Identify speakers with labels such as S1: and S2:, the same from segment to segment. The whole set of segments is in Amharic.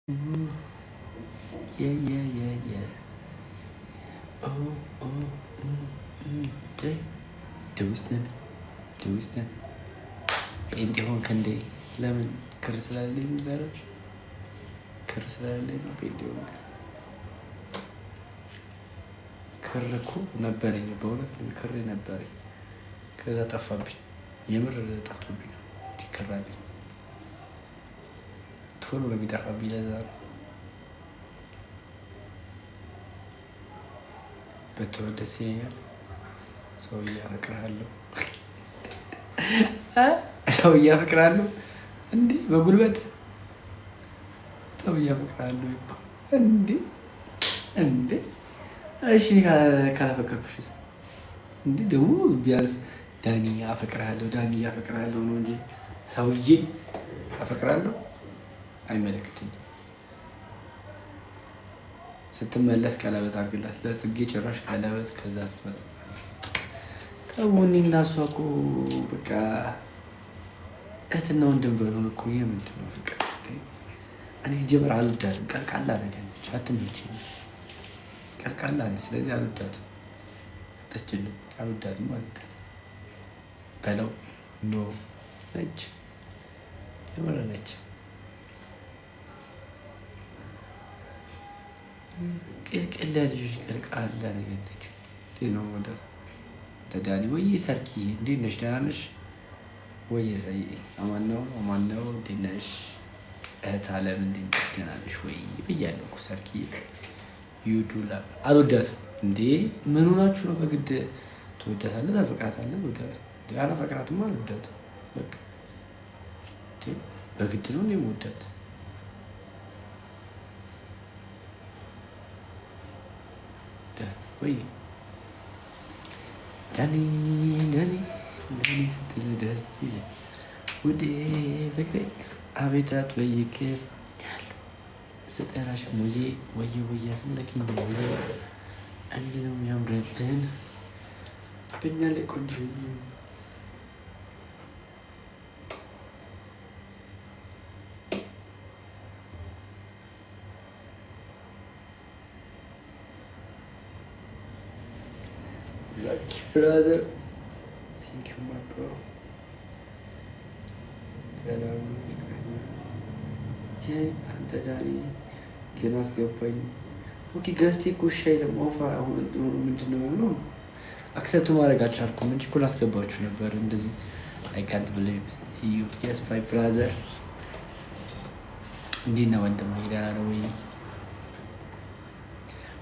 S1: Ooh, yeah, yeah, yeah, yeah. Oh, oh, hey. ትውስትን ትውስትን ጴንጤ ሆንክ እንዴ? ለምን? ክር ስላለኝ ዘሮች ክር ስላለኝ ነው ጴንጤ ሆንክ? ክር እኮ ነበረኝ፣ በእውነት ክር ነበረኝ። ከዛ ጠፋብኝ። የምር ጠፍቶብኝ ነው። ክር አለኝ፣ ቶሎ ነው የሚጠፋብኝ። ለዛ ነው ብትወድ ደስ ይለኛል። ሰውዬ አፈቅርሃለሁ፣ ሰውዬ አፈቅርሃለሁ። እንዴ በጉልበት ሰውዬ አፈቅርሃለሁ ይባል እንዴ? እንዴ እሺ ካላፈቀርኩሽ እንዴ? ደግሞ ቢያንስ ዳኒ አፈቅርሃለሁ፣ ዳኒ አፈቅርሃለሁ ነው እንጂ ሰውዬ አፈቅርሃለሁ አይመለከትኝም። ስትመለስ ቀለበት አድርግላት ለጽጌ። ጭራሽ ቀለበት ከዛ ስትመጣ ተውኒ እና እሷ እኮ በቃ እህትና ወንድም በሉን እኮ። የምንድን ነው ፍቅር? እኔ ጀምር አልወዳትም። ቀልቃላ ነገር ነች፣ አትመቸኝም። ቀልቃላ ነች፣ ስለዚህ አልወዳትም። ተችልም አልወዳትም ማለት በለው ኖ ነች፣ የምር ነች። ቅልቅል ልጆች ቀልቃላ ነገር ነች። እንዴት ነው ወደ ተዳኒ ወይ ሰርኪ እንዴት ነሽ? ደህና ነሽ ወይ? ሳይ አማን ነው፣ አማን ነው። እንዴት ነሽ እህት አለም? እንዴት ነሽ? ደህና ነሽ ወይ ብያለሁ እኮ ሰርኪ። ዩዱላ አልወዳትም እንዴ? ምን ሆናችሁ ነው? በግድ ትወዳታለህ፣ ታፈቅራታለህ? አላፈቅራትም፣ አልወዳትም። በቃ በግድ ነው እኔ የምወዳት። ወይ ዳኒ ዳኒ ዳኒ ስትል ደስ ይላል ውዴ ፍቅሬ። አቤታት ወይክር ስጠራሽ ሙዬ ወየ ወየ አስመለኪኝ ሙዬ። እንዲህ ነው የሚያምርብን በኛ ላይ ቆንጆ brother. Thank you, my bro. ሰላም አንተ ዳኒ ግን አስገባኝ። ኦኬ ገዝቴ እኮ እሺ አይልም። ኦፋ አሁን ምንድን ነው የሆነው? አክሰፕት ማድረግ አልቻልኩም እንጂ እኮ ላስገባችሁ ነበር። እንደዚህ አይ ካንት ብሊቭ ሲ ዩ የስ ማይ ብራዘር። እንዴት ነው ወንድም? ደህና ነው ወይ?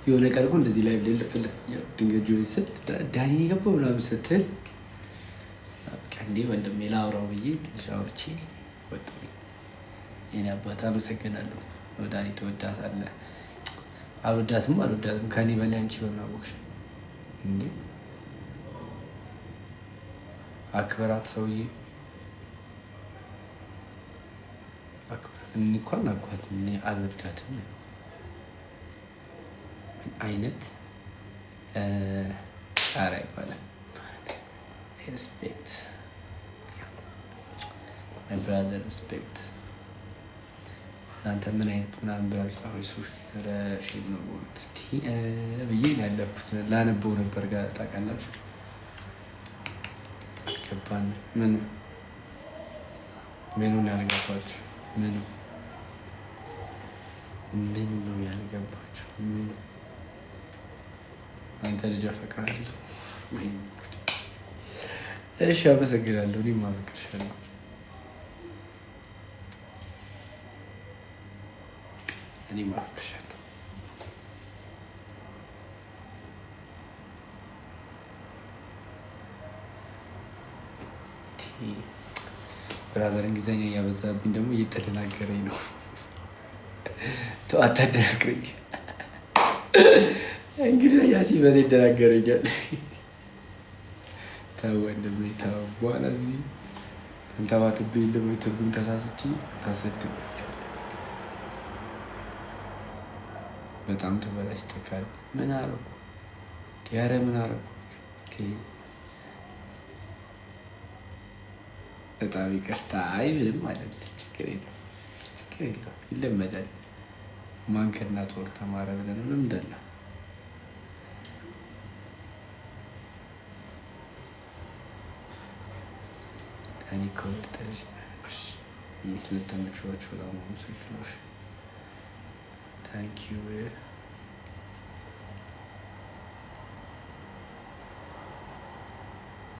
S1: የሆነ ቀን እኮ እንደዚህ ላይ ልፍልፍ ድንገት ጆይ ስል ዳኒ ገባው ምናምን ስትል እንዴ ወንድሜ ላውራው ብዬ ትንሽ አውርቼ ወጣሁኝ። የኔ አባት አመሰግናለሁ። ዳኒ ትወዳታለህ? አልወዳትም፣ አልወዳትም ከኔ በላይ አንቺ በምን አወቅሽ እንዴ? አክብራት ሰውዬ አክብራት። እኔ እኮ አልናኳትም፣ እኔ አልወዳትም። አይነት ጣራ ይባላል። ሪስፔክት ማይ ብራዘር ሪስፔክት። እናንተ ምን አይነት ምናምን ብላችሁ ጻፎች ሰዎች ረሺድ ነው ብዬ ያለፍኩት ላነበው ነበር ጋር ታውቃላችሁ። አልገባን ምኑን ያልገባችሁ? ምኑ ነው ያልገባችሁ? ምኑ? አንተ ልጅ አፈቅርሃለሁ። እሺ አመሰግናለሁ። እኔም አፈቅርሻለሁ። እኔም አፈቅርሻለሁ። ብራዘር እንግሊዘኛ እያበዛብኝ ደግሞ እየተደናገረኝ ነው። ተው አታደናግረኝ። እንግሊዘኛ ሲበዛ ይደናገረኛል። ተው ወንድሜ ተው። በኋላ እዚህ ተንተባትቤ ወይ ትርጉም ተሳስቼ ታሰድብ። በጣም ተበላሽተካል። ምን አደረኩ? ዲያረ ምን አደረኩ? በጣም ይቅርታ። አይ ምንም አይደለም፣ ችግር የለውም፣ ይለመዳል። ማን ከእናት ወር ተማረ ብለን ልምድ አለ። ዳኒ ከወደደ ልጅ ስለተመቸዎቹ በጣም አመሰግናለሁ። ታንኪዩ